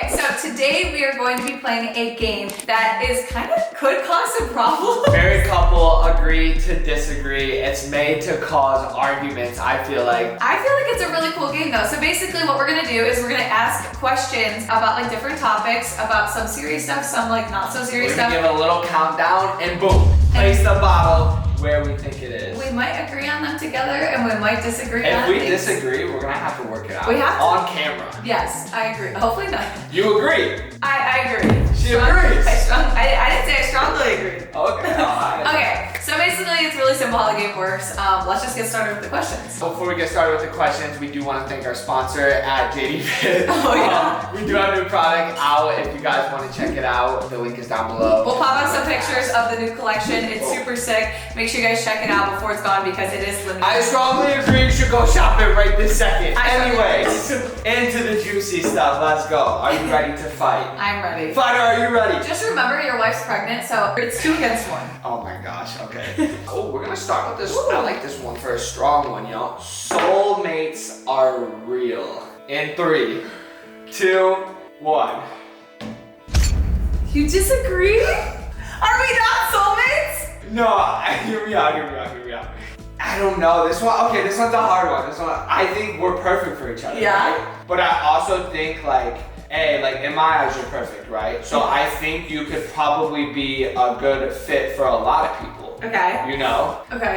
Okay, so today we are going to be playing a game that is could cause some problems. Married couple agree to disagree. It's made to cause arguments, I feel like. I feel like it's a really cool game though. So basically what we're gonna do is we're gonna ask questions about like different topics, about some serious stuff, some like not so serious We're stuff. gonna give it a little countdown and boom, place the bottle where we think it is. We might agree on them together and we might disagree on If we things. disagree, we're gonna have to work it out. We have to. On camera. Yes, I agree. Hopefully not. You agree? I agree. She agrees. I didn't say I strongly agree. Okay. Okay, so basically it's really simple how the game works. Let's just get started with the questions. Before we get started with the questions, we do want to thank our sponsor at JD Fit. Oh, yeah. We do have a new product out. If you guys want to check it out, the link is down below. We'll pop up some pictures of the new collection. It's super sick. Make sure you guys check it out before it's gone because it is limited. I strongly agree you should go shop it right this second. I strongly Anyways, into the juicy stuff. Let's go. Are you ready to fight? I'm ready. Fighter, are you ready? Just remember your wife's pregnant, so it's 2 against 1. Oh my gosh, okay. Oh, we're gonna start with this. I like this one for a strong one, yo. Soulmates are real. In 3, 2, 1. You disagree? Are we not soulmates? No, hear me out. I don't know, this one, okay, this one's a hard one. This one, I think we're perfect for each other, Yeah. right? But I also think like, hey, like in my eyes, you're perfect, right? So I think you could probably be a good fit for a lot of people. Okay. You know? Okay.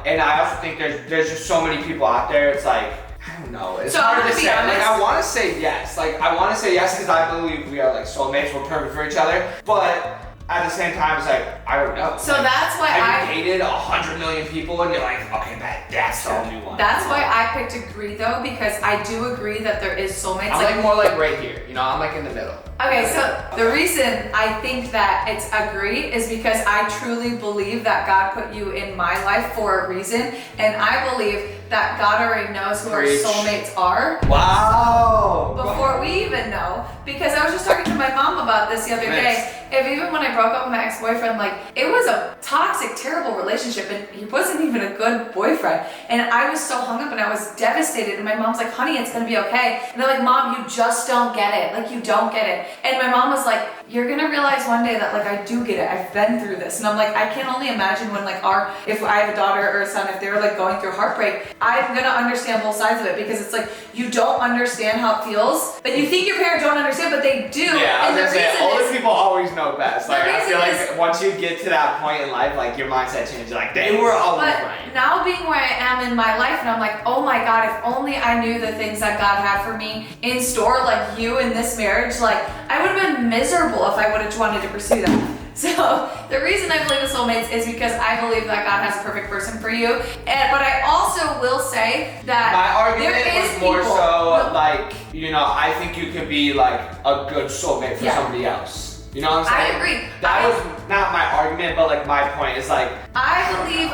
And I also think there's just so many people out there, it's like, I don't know, it's So I'm hard to gonna be say. honest. Like I wanna say yes. Like I wanna say yes because I believe we are like soulmates, we're perfect for each other. But at the same time, it's like, I don't know. So like, that's why have you dated 100 million people and you're like, okay, that's the only one. That's why I picked agree though, because I do agree that there is soulmates. I'm like more like right here, you know, I'm like in the middle. Okay, so the reason I think that it's agree is because I truly believe that God put you in my life for a reason, and I believe that God already knows who Preach. our soulmates are Wow. before we even know. Because I was just talking to my mom about this the other day. If even when I broke up with my ex-boyfriend, like it was a toxic, terrible relationship, and he wasn't even a good boyfriend. And I was so hung up and I was devastated. And my mom's like, "Honey, it's gonna be okay." And they're like, "Mom, you just don't get it. Like you don't get it." And my mom was like, "You're gonna realize one day that like I do get it. I've been through this." And I'm like, I can only imagine when like if I have a daughter or a son, if they're like going through heartbreak, I'm gonna understand both sides of it because it's like you don't understand how it feels, but you think your parents don't understand, but they do. Yeah, I and was the gonna say, reason older is, people always know best. Like, I feel reason like once you get to that point in life, like your mindset changes. Like, they were always but right. now being where I am in my life, and I'm like, oh my God, if only I knew the things that God had for me in store, like you in this marriage, like I would have been miserable if I would have wanted to pursue that. So the reason I believe in soulmates is because I believe that God has a perfect person for you. But I also will say that My argument there is was more people- so like, you know, I think you could be like a good soulmate for Yeah. somebody else. You know what I'm saying? I agree. That was not my argument, but like my point is like, I believe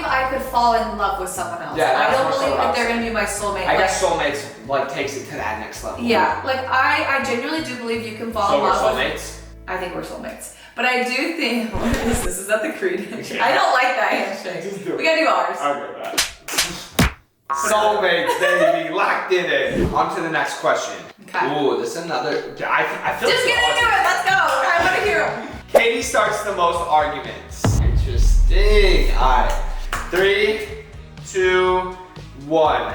I could fall in love with someone else. Yeah, I that's don't more so believe what I that was they're gonna be my soulmate. I Like, guess soulmates like takes it to that next level. yeah, like I genuinely do believe you can fall So in we're love with. soulmates? I think we're soulmates. But I do think what is this? Is that the creed? Yeah. I don't like that handshake. Just do it. We gotta do ours. Okay, bye. Soulmates, baby, locked in it. On to the next question. Okay. Ooh, this is another. I feel Just so get into it. Let's go. I want to hear 'em. Katie starts the most arguments. Interesting. All right. 3, 2, 1.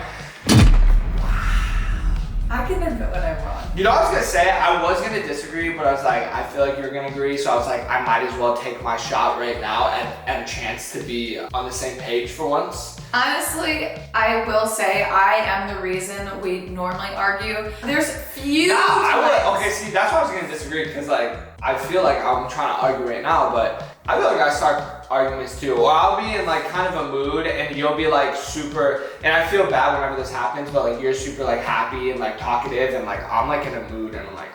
I can admit when I'm wrong. You know, I was gonna say I was gonna disagree, but I was like, I feel like you're gonna agree, so I was like, I might as well take my shot right now and a chance to be on the same page for once. Honestly, I will say I am the reason we normally argue. There's few times. Okay, see, that's why I was gonna disagree, because like, I feel like I'm trying to argue right now, but I feel like I start arguments too. Or I'll be in like kind of a mood and you'll be like super, and I feel bad whenever this happens, but like you're super like happy and like talkative and like I'm like in a mood and I'm like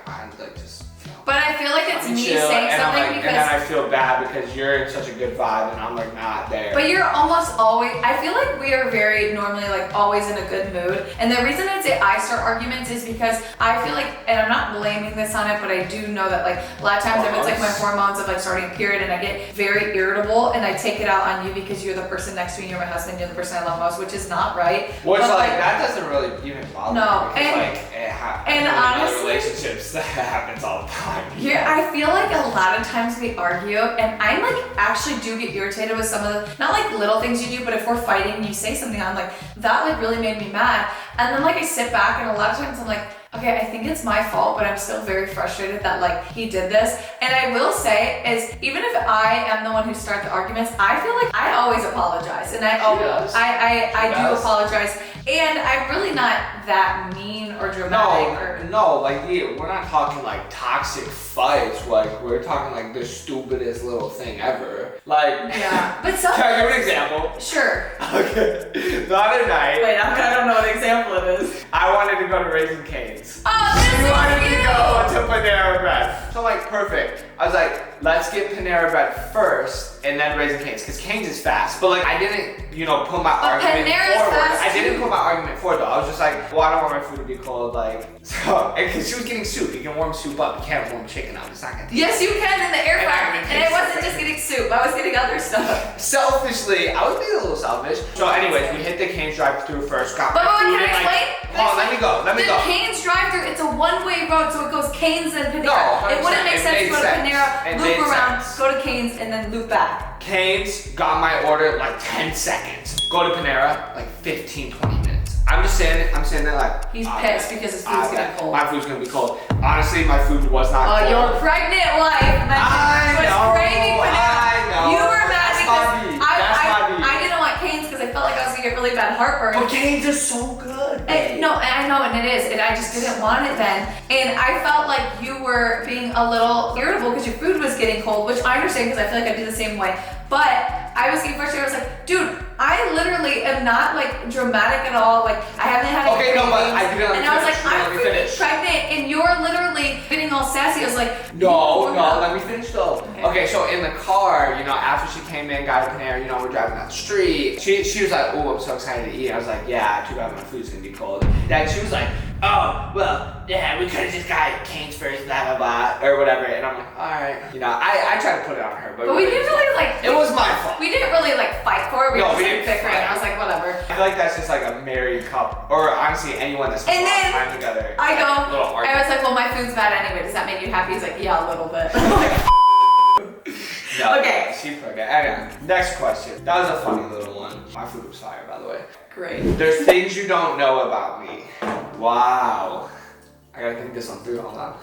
just, you know. But I feel like it's me chill, saying and I'm something like, because. and then I feel bad because you're in such a good vibe and I'm like not there. But you're almost always, I feel like we are very normally like always in a good mood. And the reason I'd say I start arguments is because I feel like, and I'm not blaming this on it, but I do know that like a lot of times if it's like my hormones of like starting a period and I get very irritable and I take it out on you because you're the person next to me, you're my husband, you're the person I love most, which is not right. Which But, like that doesn't really even bother No, me because and- like and I'm in honestly, another relationships, that happens all the time. Yeah, I feel like a lot of times we argue, and I like actually do get irritated with some of the, not like little things you do, but if we're fighting and you say something, I'm like, that like really made me mad. And then like I sit back and a lot of times I'm like, okay, I think it's my fault, but I'm still very frustrated that like he did this. And I will say is, even if I am the one who starts the arguments, I feel like I always apologize, and I do apologize, and I'm really not that mean or dramatic. No, like we're not talking like toxic fights. Like we're talking like the stupidest little thing ever. Like Yeah, but some. can I give an example? Sure. Okay, the other night Wait, I don't know what example it is. I wanted to go to Raising Cane's. Oh, this You is wanted cute. to go to Panera Bread. So I'm like, perfect. I was like, let's get Panera Bread first and then Raising Cane's, because Cane's is fast. But like, I didn't, put my argument Panera's forward. fast I didn't too. put my argument forward though. I was just like, well, I don't want my food to be cold. Like, so, because she was getting soup. You can warm soup up. You can't warm chicken up. It's not gonna taste. Yes, you can in the air And fryer. I'm gonna And I taste wasn't it. just getting soup, I was getting other stuff. Selfishly, I was being a little selfish. So anyways, we hit the Cane's drive-thru first. Got But my food can I and, explain? Hold on, let me go. The Cane's drive-thru, it's a one-way road, so it goes Cane's and Panera. No, it wouldn't 100%. make It sense to made go to sense. Panera, It loop made around, sense. go to Cane's, and then loop back. Cane's got my order like 10 seconds. Go to Panera, like 15, 20 minutes. I'm sitting there like, He's "Ah, pissed man, because his food's ah, getting cold. My food's gonna be cold. Honestly, my food was not Oh, cold. your pregnant wife I was know, craving Panera. I know. You were mad That's because my beef. That's my beef. I didn't want Cane's because I felt like I was gonna get really bad heartburn. But Cane's is so good. No, and I know, and it is, and I just didn't want it then. And I felt like you were being a little irritable because your food was getting cold, which I understand because I feel like I do the same way. But I was getting frustrated. I was like, dude, I literally am not like dramatic at all. Like I haven't had any Okay, no, but cravings. I didn't And I was like, finish. I'm Let me freaking finish. pregnant, and you're literally getting all sassy. I was like, No, let me finish though. Okay. Okay, so in the car, after she came in, got a Panera, we're driving down the street. She was like, oh, I'm so excited to eat. I was like, yeah, too bad my food's gonna be cold. Then she was like, oh, well, yeah, we could've just got Cane's first, blah, blah, blah, or whatever. And I'm like, all right. I tried to put it on her, but we didn't really like. it was my fault. We didn't really like fight for it. We No, were just we like didn't bickering. fight. I was like, whatever. I feel like that's just like a married couple, or honestly, anyone that spends And a lot of then time together. I go, Little I argument. was like, well, my food's bad anyway. Does that make you happy? He's like, yeah, a little bit. No, Okay. She forgot. Anyway, next question. That was a funny little one. My food was fire, by the way. Great. There's things you don't know about me. Wow. I gotta think this one through. Hold on.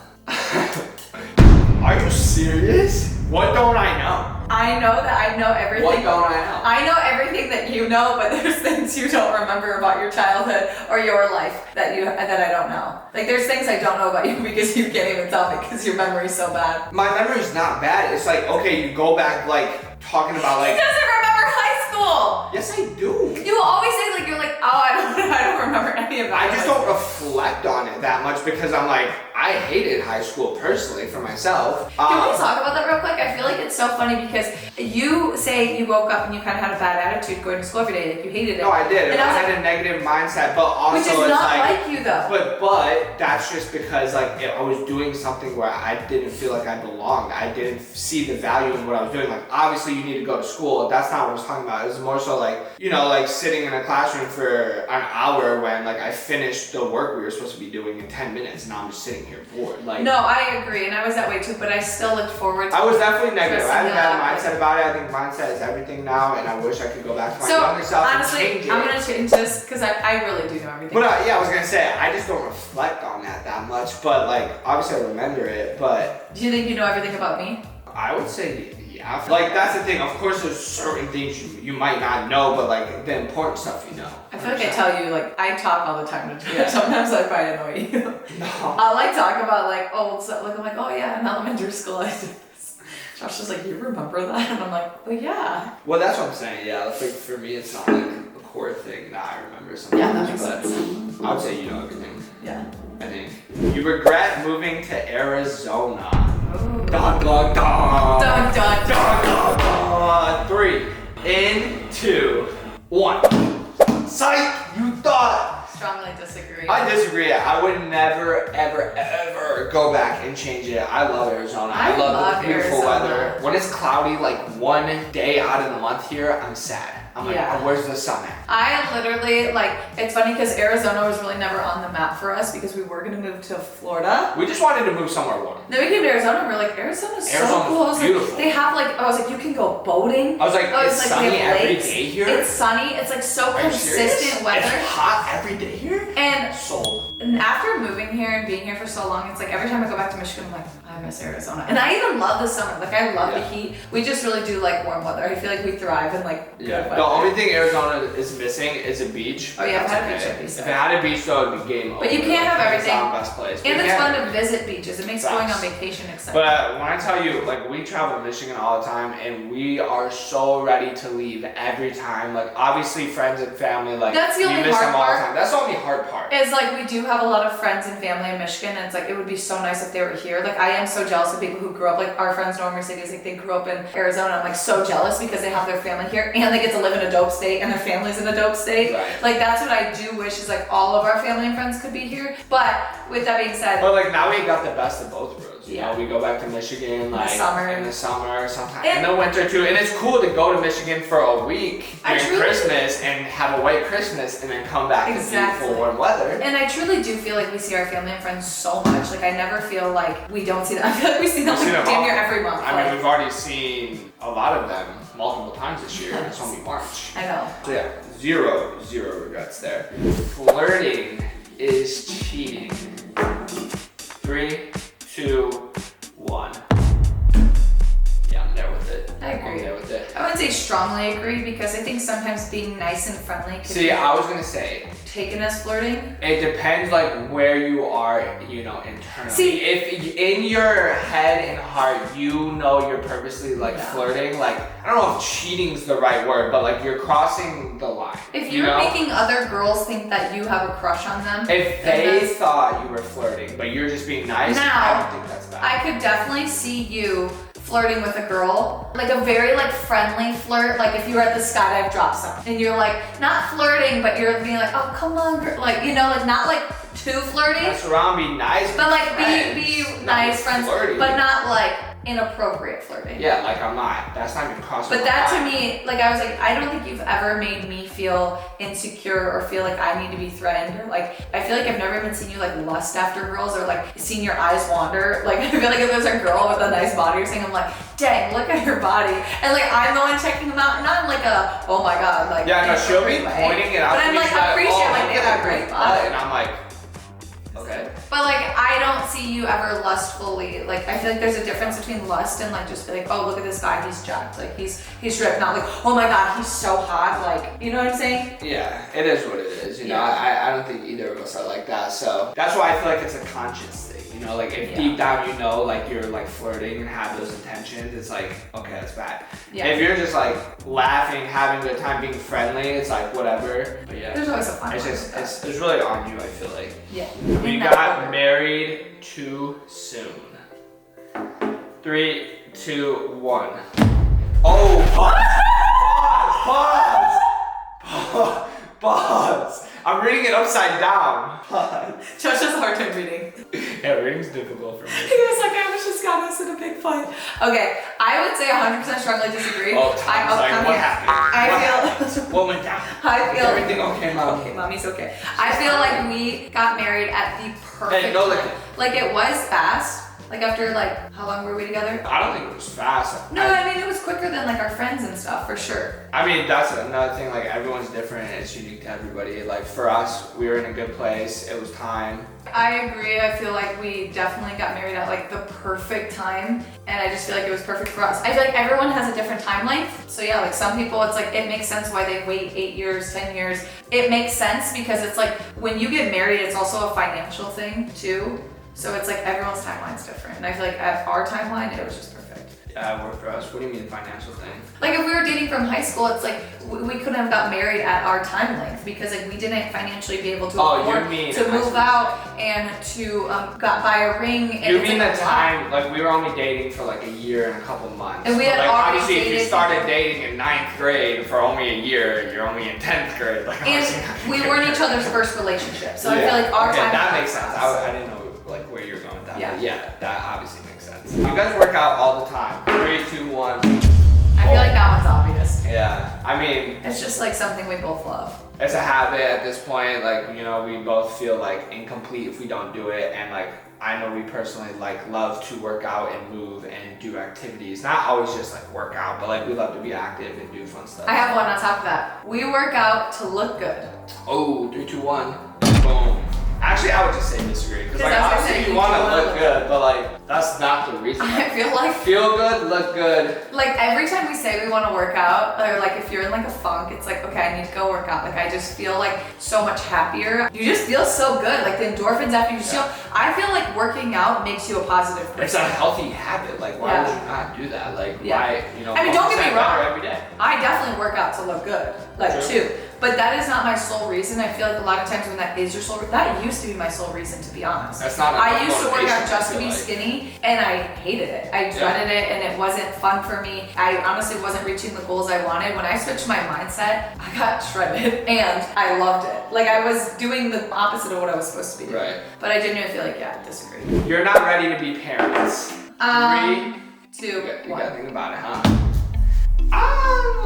Are you serious? What don't I know? I know that I know everything. What don't I know? I know everything that you know, but there's things you don't remember about your childhood or your life that I don't know. Like there's things I don't know about you because you can't even tell me because your memory's so bad. My memory's not bad. It's like, okay, you go back like talking about He like. doesn't remember high school. Yes, I do. You always say like you're like, oh, I don't remember any of that. I just don't reflect on it that much because I'm like, I hated high school personally for myself. Can we talk about that real quick? I feel like it's so funny because you say you woke up and you kind of had a bad attitude going to school every day, like you hated it. No, I did. And I I was had a negative mindset, but also which is it's not like, like you though. But that's just because like I was doing something where I didn't feel like I belonged. I didn't see the value in what I was doing. Like obviously you need to go to school. That's not what I was talking about. It was more so like like sitting in a classroom for an hour when like I finished the work we were supposed to be doing in 10 minutes. And now I'm just sitting here bored. Like No, I agree, and I was that way too, but I still looked forward to I was definitely negative. I had a Stressing bad out. mindset about it. I think mindset is everything now, and I wish I could go back to my So, younger self honestly, and change it. I'm gonna change this because I really do know everything. But yeah, I was gonna say I just don't reflect on that much. But like, obviously, I remember it. But Do you think you know everything about me? I would say yeah. Like that's the thing. Of course, there's certain things you might not know, but like the important stuff you know. I feel like I tell you, like, I talk all the time to you. Sometimes I probably annoy you. No. I'll like talk about like old stuff. Like I'm like, oh yeah, in elementary school I did this. Josh is like, you remember that? And I'm like, well yeah. Well, that's what I'm saying. Yeah, like for me, it's not like a core thing that I remember something. Yeah, that makes but sense. I would say you know everything. Yeah. I think you regret moving to Arizona. Ooh. Dun dun dun. Dun dun dun. Dun, dun, dun. 3, in 2, 1. Psych! You thought. Strongly disagree. I disagree. I would never, ever, ever never go back and change it. I love Arizona. I love love the beautiful Arizona. weather. When it's cloudy, like one day out of the month here, I'm sad. I'm like, Yeah. oh, where's the sun at? I literally, like, it's funny because Arizona was really never on the map for us because we were going to move to Florida. We just wanted to move somewhere warm. Then we came to Arizona and we are like, Arizona's so Arizona's cool. I was beautiful. Like, they have like, I was like, you can go boating. I was like, it's we sunny have every lakes. day here? It's sunny. It's like so Are you serious? consistent weather. It's hot every day here? And Sold. after moving here and being here for so long, it's like every time I go back to Michigan, I'm like, I miss Arizona. And I even love the summer. Like, I love the heat. We just really do like warm weather. I feel like we thrive in like good weather. The only thing Arizona is missing is a beach. Oh, yeah, if it had a That's beach, okay. it'd be If sick. it had a beach, though, it'd be game over. But you can't have Hands everything. down best place. And But it's yeah. fun to visit beaches. It makes going on Facts. vacation exciting. But when I tell you, like, we travel to Michigan all the time, and we are so ready to leave every time. Like, obviously, friends and family, like, That's the we only miss hard them all the part. time. That's the only hard part. It's like we do have a lot of friends and family in Michigan, and it's like it would be so nice if they were here. Like I am so jealous of people who grew up, like our friends Nora Mercedes, like they grew up in Arizona. I'm like so jealous because they have their family here and they get to live in a dope state and their family's in a dope state. Right. Like that's what I do wish is like all of our family and friends could be here. But with that being said, But, like, now we got the best of both worlds. You Yeah. know, we go back to Michigan, like, in the summer, sometimes And- in the winter, too. And it's cool to go to Michigan for a week I during truly- Christmas and have a white Christmas and then come back Exactly. to beautiful warm weather. and I truly do feel like we see our family and friends so much. Like I never feel like we don't see them. I feel like we see them We see like them damn near often. every month. I Like, mean, we've already seen a lot of them multiple times this year, and it's only March. I know. So yeah, zero regrets there. Flirting is cheating. 3, 2, 1. Yeah, I'm there with it. I agree. I'm there with it. I wouldn't say strongly agree because I think sometimes being nice and friendly can See, be I was gonna say, taken as flirting. it depends like where you are, you know, internally. See- if in your head and heart you know you're purposely like Yeah. flirting, like I don't know if cheating's the right word, but like you're crossing the line. If you you're know? making other girls think that you have a crush on them, If then they that's- thought you were flirting, but you're just being nice, I Now, don't think that's bad. I could definitely see you flirting with a girl, like a very like friendly flirt, like if you were at the skydive drop zone and you're like not flirting, but you're being like, oh come on, girl. Like you know, like not like too flirty, Mess around, be nice, but like friends, be not nice friends, flirty. but not like inappropriate flirting. Yeah, like I'm not. That's not even crossing. But my that to mind. me, like I was like, I don't think you've ever made me feel insecure or feel like I need to be threatened or like, I feel like I've never even seen you like lust after girls or like seen your eyes wander. Like I feel like if there's a girl with a nice body or something, I'm like, dang, look at her body. And like I'm the one checking them out, not like a, oh my God, like. Yeah, no, she'll be inappropriate way. pointing it out. But to I'm me, like, she's like, appreciate oh, like look they at have that great butt, body. and I'm like, okay. But like I don't see you ever lustfully, like I feel like there's a difference between lust and like just be like, oh look at this guy, he's jacked, like he's ripped, not like, oh my God, he's so hot, like, you know what I'm saying? Yeah, it is what it is. You know, Yeah. I don't think either of us are like that. So that's why I feel like it's a conscious thing. You know, like if Yeah. deep down you know, like you're like flirting and have those intentions, it's like, okay, that's bad. Yeah. If you're just like laughing, having a good time, being friendly, it's like whatever. But yeah, There's always a fun it's one just with that. it's really on you. I feel like Yeah. we In that got order. married too soon. 3, 2, 1. Oh, pause. I'm reading it upside down. Pause. Josh has a hard time reading. Yeah, reading's difficult for He me. was like, I was just got us in a big fight. Okay, I would say 100% strongly disagree. Oh, Tom's like, come what here. happened? What went down? I feel. Everything okay, mom? Okay, mommy's okay. I feel like we got married at the perfect Hey, no, time. Like it was fast. Like after like, how long were we together? I don't think it was fast. No, I mean it was quicker than like our friends and stuff for sure. I mean, that's another thing. Like, everyone's different. It's unique to everybody. Like, for us, we were in a good place. It was time. I agree. I feel like we definitely got married at like the perfect time, and I just feel like it was perfect for us. I feel like everyone has a different time length. So yeah, like some people, it's like it makes sense why they wait 8 years, 10 years. It makes sense because it's like when you get married, it's also a financial thing too. So it's like everyone's timeline's different, and I feel like at our timeline, it was just perfect. Yeah, it worked for us. What do you mean financial thing? Like if we were dating from high school, it's like we couldn't have got married at our time length because like we didn't financially be able to Oh, afford you mean to high move school. out and to buy a ring. And You it's mean like the a lot. time, like we were only dating for like a year and a couple months. And we had like, already obviously if you dated- started dating in 9th grade for only a year, you're only in 10th grade. Like, obviously not And we gonna weren't get each married. other's first relationship, so I Yeah. feel like our okay, time. that makes sense. I didn't know like where you're going with that. Yeah, Yeah, that obviously makes sense. You guys work out all the time. 3, 2, 1. I feel like that one's obvious. Yeah, I mean, It's just like something we both love. it's a habit at this point. Like, you know, we both feel like incomplete if we don't do it. And like, I know we personally like love to work out and move and do activities. Not always just like work out, but like we love to be active and do fun stuff. I have one on top of that. We work out to look good. Oh, 3, 2, 1. Boom. Actually, I would just say disagree. Because like, Because I was obviously saying you want you to wanna look look good, but like, that's not the reason. I feel like Feel good, look good. like every time we say we want to work out, or like if you're in like a funk, it's like, okay, I need to go work out. Like I just feel like so much happier. You just feel so good. Like the endorphins after you feel. I feel like working out makes you a positive person. It's a healthy habit. Like, why Yeah. would you not do that? Like, Yeah. why, you know, I mean, don't get me 1% wrong. better every day. I definitely work out to look good, like True. too. But that is not my sole reason. I feel like a lot of times when that is your sole, that used to be my sole reason, to be honest. That's not I enough used to work out motivation, just I to feel be like. skinny, and I hated it. I dreaded it, and it wasn't fun for me. I honestly wasn't reaching the goals I wanted. When I switched my mindset, I got shredded, and I loved it. Like I was doing the opposite of what I was supposed to be doing. Right. But I genuinely feel like, yeah, I disagree. You're not ready to be parents. 3, 2, you gotta 1. think about it, huh?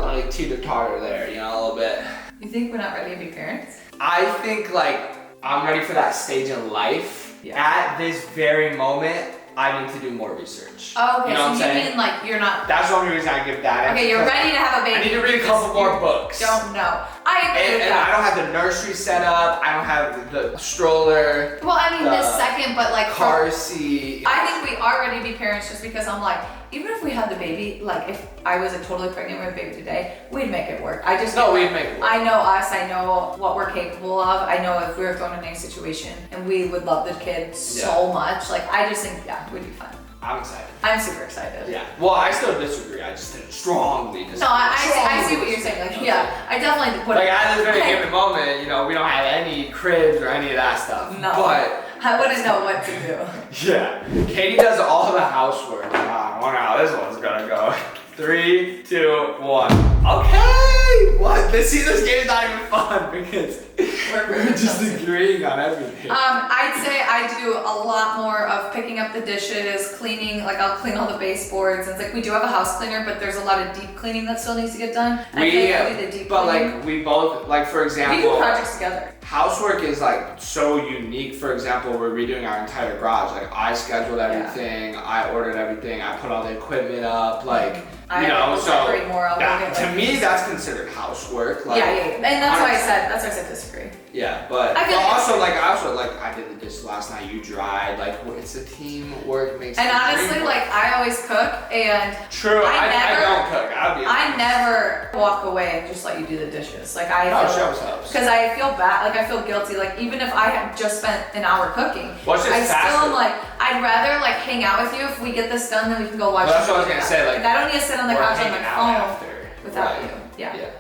Like teeter-totter there, you know, a little bit. You think we're not ready to be parents? I think like I'm ready for that stage in life. Yeah. At this very moment, I need to do more research. Oh, okay. You know what I'm so you saying? mean like you're not. That's the only reason I give that. Okay, you're ready to have a baby. I need to read a you couple just- more you books. Don't know. I agree And, with and I that. don't have the nursery set up. I don't have the stroller, Well, I mean, this the second, but like, car seat. I think we are ready to be parents just because I'm like, even if we had the baby, like if I was like totally pregnant with a baby today, we'd make it work. I just No, feel we'd like make it work. I know us. I know what we're capable of. I know if we were thrown in any situation and we would love the kid so much. Like I just think, yeah, we'd be fine. I'm excited. I'm super excited. Yeah. Well, I still disagree. I just strongly disagree. No, I see Strongly what you're saying. Like, disagree. yeah, I definitely would. Like at this very given moment, you know, we don't have any cribs or any of that stuff. No. But I wouldn't know what to do. yeah, Katie does all the housework. I wonder how this one's gonna go. 3, 2, 1. Okay. What? This game's not even fun because we're just agreeing on everything. I'd say I do a lot more of picking up the dishes, cleaning, like I'll clean all the baseboards. It's like we do have a house cleaner, but there's a lot of deep cleaning that still needs to get done. I can't do the deep but cleaning. like we both, like for We do example, projects together. housework is like so unique. For example, we're redoing our entire garage. Like I scheduled everything, I ordered everything, I put all the equipment up, like I you know. will So decorate more. I'll go that, get, to like, me, that's considered housework. Like, yeah, and that's why I 100%. said disagree. Yeah, but I feel like- also I did the dishes last night. You dried. Like it's a teamwork makes. And the dream honestly, work. like I always cook, and True. I I never- don't cook. I'll be. I never walk away and just let you do the dishes. Like I No, feel, shows helps. because I feel bad, like I feel guilty. Like even if I had just spent an hour cooking, Well, it's just I still faster. am like, I'd rather like hang out with you. If we get this done, then we can go watch. Well, that's what I was TV gonna together. say, like, I don't need to sit on the Or couch on hanging my out phone after. without Right. you. Yeah. Yeah.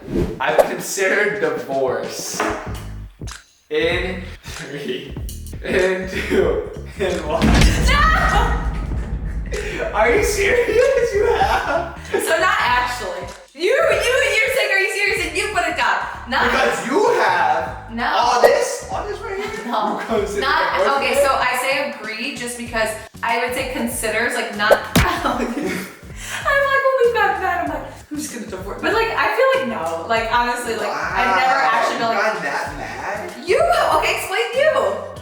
I've considered divorce in 3, in 2, in 1. No! Are you serious? You have? So not actually. You're saying, are you serious? And you put it down. Not. Because you have No. all this right here. No. You consider Not divorce okay. in So it? I say agree just because I would say considers like not. I'm like when we got that, I'm like who's gonna divorce? But like I feel like no. Like honestly, like I've never actually been you like got that mad? you. Okay, explain you.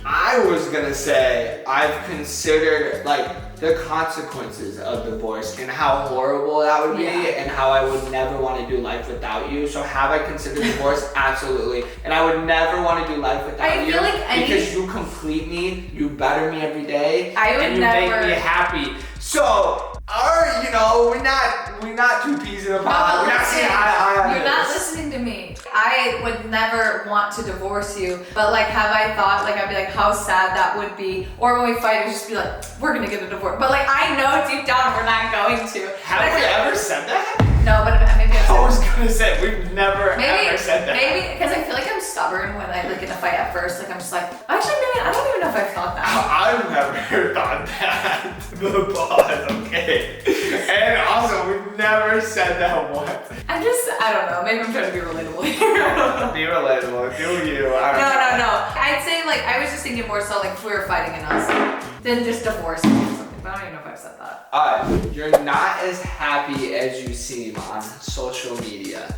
I was gonna say I've considered like the consequences of divorce and how horrible that would be Yeah. and how I would never want to do life without you. So have I considered divorce? Absolutely. And I would never want to do life without I you feel like because you complete me, you better me every day, I would and you never- make me happy. So we're not two peas in a pod. We're not seeing eye to eye on You're not this. listening to me. I would never want to divorce you, but like, have I thought, like, I'd be like, how sad that would be. Or when we fight, it'd just be like, we're gonna get a divorce. But like, I know deep down we're not going to. Have we ever said that? No, but maybe I've I was said gonna say we've never maybe, ever said that. maybe, because I feel like I'm stubborn when I like in a fight at first. Like, I'm just like, actually, maybe, I don't even know if I've thought that. I've never thought that. The pause, okay. And also, we've never said that once. I'm just, I don't know. Maybe I'm trying to be relatable here. Be relatable, do you? I don't No, know. no, no. I'd say like I was just thinking more so like if we were fighting in us. Then just divorce me or something. But I don't even know if I've said that. Alright, you're not as happy as you seem on social media.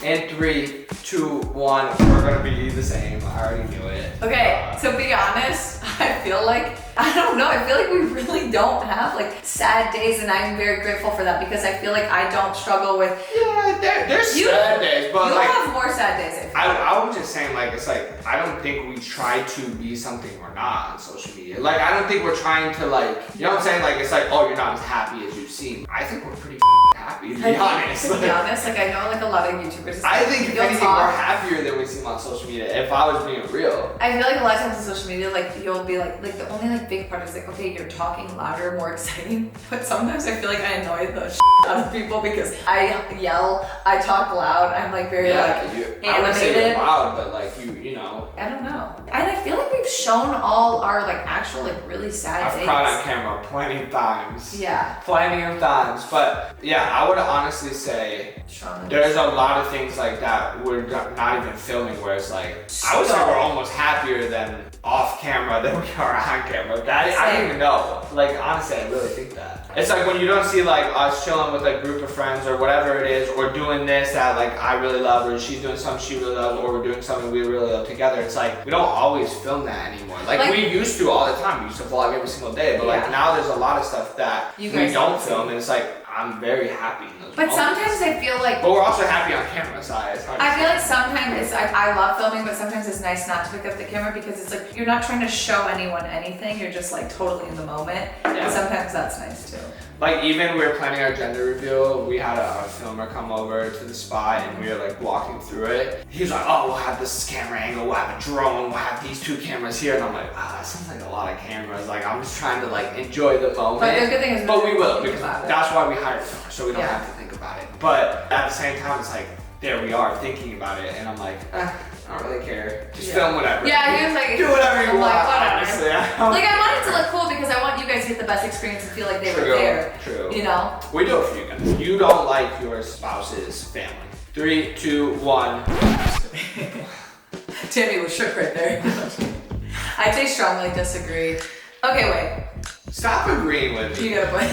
And 3, 2, 1, we're gonna be the same. I already knew it. Okay, to be honest, I feel like, I don't know, I feel like we really don't have like sad days, and I'm very grateful for that because I feel like I don't struggle with. Yeah, there's sad days, but you like. have more sad days, I feel. I was just saying, like, it's like, I don't think we try to be something we're not on social media. Like, I don't think we're trying to, like, you know what I'm saying? Like, it's like, oh, you're not as happy as you seem. I think we're pretty happy, to be honest. To be honest, like, I know, like, a lot of YouTubers. I think if you'll anything, talk. we're happier than we seem on social media, if I was being real. I feel like a lot of times on social media, like, you'll be like the only, like, big part is, like, okay, you're talking louder, more exciting, but sometimes I feel like I annoy the out of people because I yell, I talk loud, I'm, like, very, like, I would say animated. you're loud, but, like, you know. I don't know. And I feel like we've shown all our, like, actual, like, really sad I've days. cried on camera plenty of times. Yeah. Plenty of times, but yeah, I would honestly say there's a lot of things like that we're not even filming where it's like, I would say we're almost happier than off camera than we are on camera. I don't even know. Like, honestly, I really think that. It's like when you don't see like us chilling with a group of friends or whatever it is, or doing this that like I really love, or she's doing something she really loves, or we're doing something we really love together. It's like, we don't always film that anymore. Like we used to all the time. We used to vlog every single day, but like now there's a lot of stuff that we don't film, and it's like, I'm very happy in those moments. Sometimes I feel like. But we're also happy on camera, so it's hard to I feel like sometimes I love filming, but sometimes it's nice not to pick up the camera because it's like you're not trying to show anyone anything. You're just like totally in the moment. Yeah. And sometimes that's nice too. Like even we were planning our gender reveal, we had a filmer come over to the spot and we were like walking through it. He was like, oh, we'll have this camera angle, we'll have a drone, we'll have these 2 cameras here. And I'm like, wow, that sounds like a lot of cameras. Like I'm just trying to like enjoy the moment. But the good thing is we will, because that's why we hired filmers, so we don't have to think about it. But at the same time, it's like, there we are thinking about it, and I'm like, I don't really care. Just film whatever. Yeah, he was like, do whatever you want. Like, whatever. Honestly, like I want it to look cool because I want you guys to get the best experience and feel like they were there. True. You know? We do it for you guys. You don't like your spouse's family. 3, 2, 1. Tammy was shook right there. I'd say strongly disagree. Okay, wait. Stop agreeing with me. You gotta play.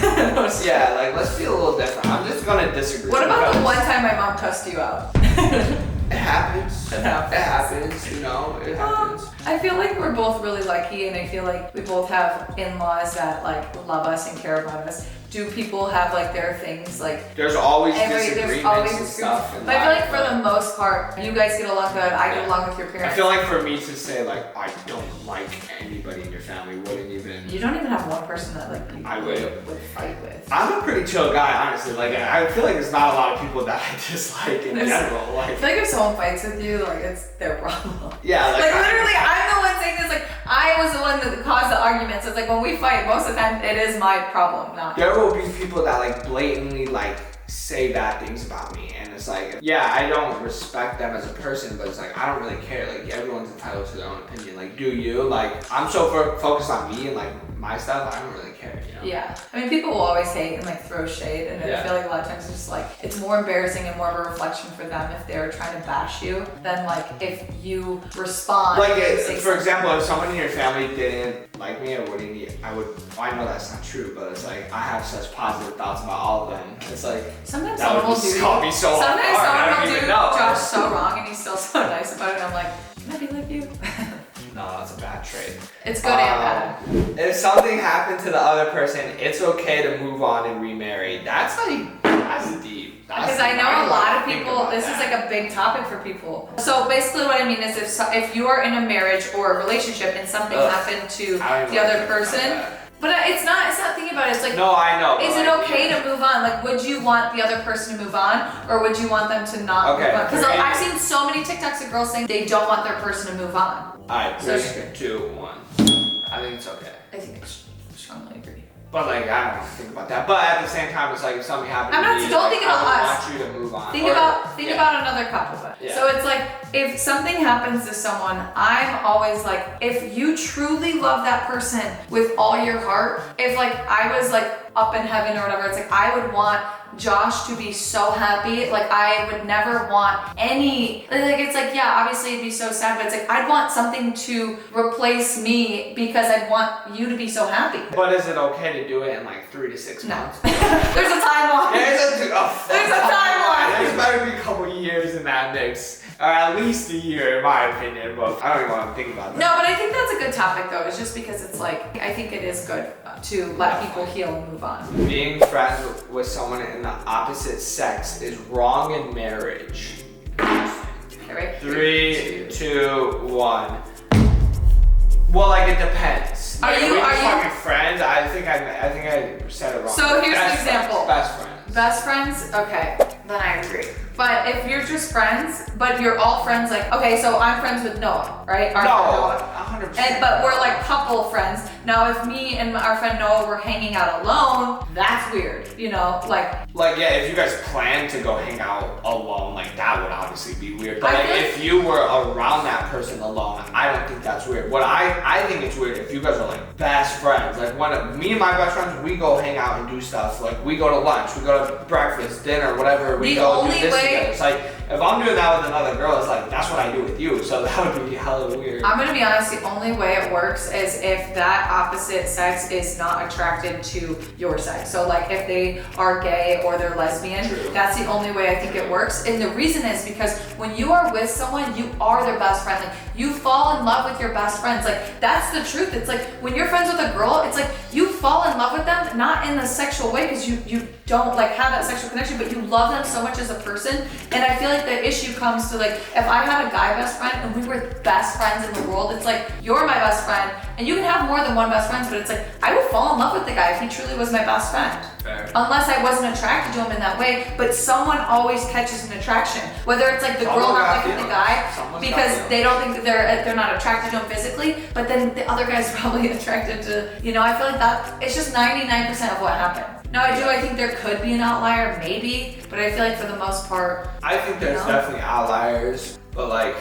Yeah, like let's be a little different. I'm just gonna disagree. What about the one time my mom cussed you out? It happens. It happens, you know, it happens. I feel like we're both really lucky, and I feel like we both have in-laws that like love us and care about us. Do people have like their things like? There's always there's disagreements always and stuff. But I feel like for the most part, you guys get along good. I get along with your parents. I feel like for me to say like I don't like anybody in your family wouldn't even. You don't even have one person that like you I would fight with. I'm a pretty chill guy, honestly. Like I feel like there's not a lot of people that I dislike in general. Like I feel like if someone fights with you, like it's their problem. yeah, like literally, I'm the one saying this. Like I was the one that caused the argument. So it's like when we fight, most of the time it is my problem, not. There will be people that like blatantly like say bad things about me, and it's like, yeah, I don't respect them as a person, but it's like I don't really care. Like everyone's entitled to their own opinion. Like, do you? Like I'm so focused on me and like my stuff. I don't really care. You know? Yeah, I mean, people will always hate and like throw shade, and I feel like a lot of times it's just like it's more embarrassing and more of a reflection for them if they're trying to bash you than like if you respond. Like, for example, if someone in your family didn't like me, I would. I know that's not true, but it's like I have such positive thoughts about all of them. It's like sometimes that someone would just call me so hard. Sometimes someone will do know. Josh so wrong, and he's still so nice about it. And I'm like, can I be like you? No, that's a bad trait. It's good and bad. If something happened to the other person, it's okay to move on and remarry. That's deep. Because I know a lot of people, this is like a big topic for people. So basically what I mean is if you are in a marriage or a relationship and something happened to the other person, but it's not thinking about it, it's like, no, I know. Is it okay to move on? Like, would you want the other person to move on, or would you want them to not move on? Because I've seen so many TikToks of girls saying they don't want their person to move on. Alright, 3, 2, 1. I think it's okay. I think I strongly agree. But like, I don't think about that. But at the same time, it's like if something happened to me, don't think about us. I want you to move on. Think about another couple. Yeah. So it's like if something happens to someone, I'm always like, if you truly love that person with all your heart, if like I was like up in heaven or whatever, it's like I would want Josh to be so happy. Like I would never want any, like it's like, yeah, obviously it'd be so sad, but it's like I'd want something to replace me because I'd want you to be so happy. But is it okay to do it in like 3 to 6 months? There's a timeline. There's a timeline. There's better be a couple years in that mix. Or at least a year in my opinion, but I don't even want to think about that. No, but I think that's a good topic though. It's just because it's like, I think it is good to let people heal and move on. Being friends with someone in the opposite sex is wrong in marriage. Okay, right? 3, 2, 1. Well, like it depends. Are Like, you- we are just you- fucking friends? I think I said it wrong. So here's an Best example. Friends, best friends. Best friends? Okay, then I agree. But if you're just friends, but you're all friends, like, okay, so I'm friends with Noah, right? Our friend No, Noah. 100%. But we're like couple friends. Now, if me and our friend Noah were hanging out alone, that's weird, you know? Like, yeah, if you guys plan to go hang out alone, like that would obviously be weird. But I like, feel- if you were around that person alone, I don't think that's weird. What I think it's weird if you guys are like best friends. Like when me and my best friends, we go hang out and do stuff. Like we go to lunch, we go to breakfast, dinner, whatever. We The go only do this way- together. It's like if I'm doing that with another girl, it's like that's what I do with you. So that would be hella weird. I'm gonna be honest, the only way it works is if that opposite sex is not attracted to your sex. So like if they are gay or they're lesbian, True. that's the only way I think it works. And the reason is because when you are with someone, you are their best friend. Like you fall in love with your best friends. Like that's the truth. It's like when you're friends with a girl, it's like you fall in love with them, not in the sexual way because you don't like have that sexual connection, but you love them so much as a person. And I feel like the issue comes to like, if I had a guy best friend and we were best friends in the world, it's like, you're my best friend, and you can have more than one best friend, but it's like, I would fall in love with the guy if he truly was my best friend. Fair. Unless I wasn't attracted to him in that way, but someone always catches an attraction. Whether it's like the girl Someone not got liking the feelings. guy Someone's got because feelings. they don't think that they're not attracted to him physically, but then the other guy's probably attracted to, you know, I feel like that, it's just 99% of what happens. Now I think there could be an outlier, maybe, but I feel like for the most part, I think there's No. definitely outliers, but like,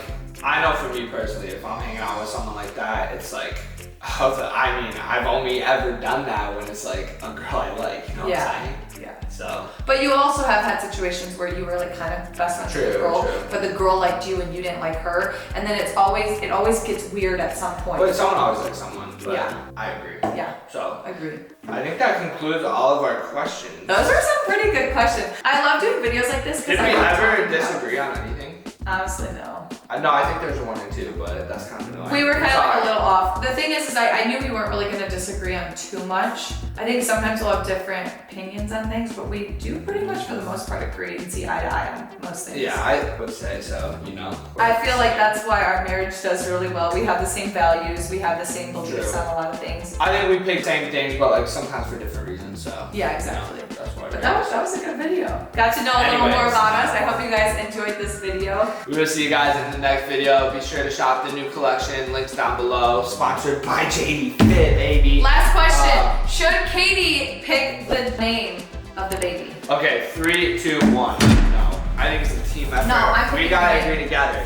I know for me personally, if I'm hanging out with someone like that, it's like, I mean, I've only ever done that when it's like a girl I like, you know what I'm saying? yeah. So, But you also have had situations where you were like kind of best friends with the True, girl, true. but the girl liked you and you didn't like her, and then it always gets weird at some point. but someone always likes someone, but Yeah. I agree. Yeah, So, agreed. I think that concludes all of our questions. Those are some pretty good questions. I love doing videos like this. 'cause Did I we love ever talking about it. disagree on anything? Honestly, no. No, I think there's 1 or 2, but that's kind of annoying. We were kind of like Sorry. a little off. The thing is I knew we weren't really gonna disagree on too much. I think sometimes we'll have different opinions on things, but we do pretty much for the most part agree and see eye to eye on most things. Yeah, I would say so, you know. I feel like that's why our marriage does really well. We have the same values, we have the same beliefs True. on a lot of things. I think we pick same things, but like sometimes for different reasons, so. Yeah, exactly. You know, that's why. But that was a good video. Got to know a little more Anyways. about us. I hope you guys enjoyed this video. We will see you guys in the next video. Be sure to shop the new collection. Links down below. Sponsored by JD Fit, baby. Last question. Should Katie pick the name of the baby? Okay, 3, 2, 1. No, I think it's a team effort. No, I'm We picking gotta mine. agree together.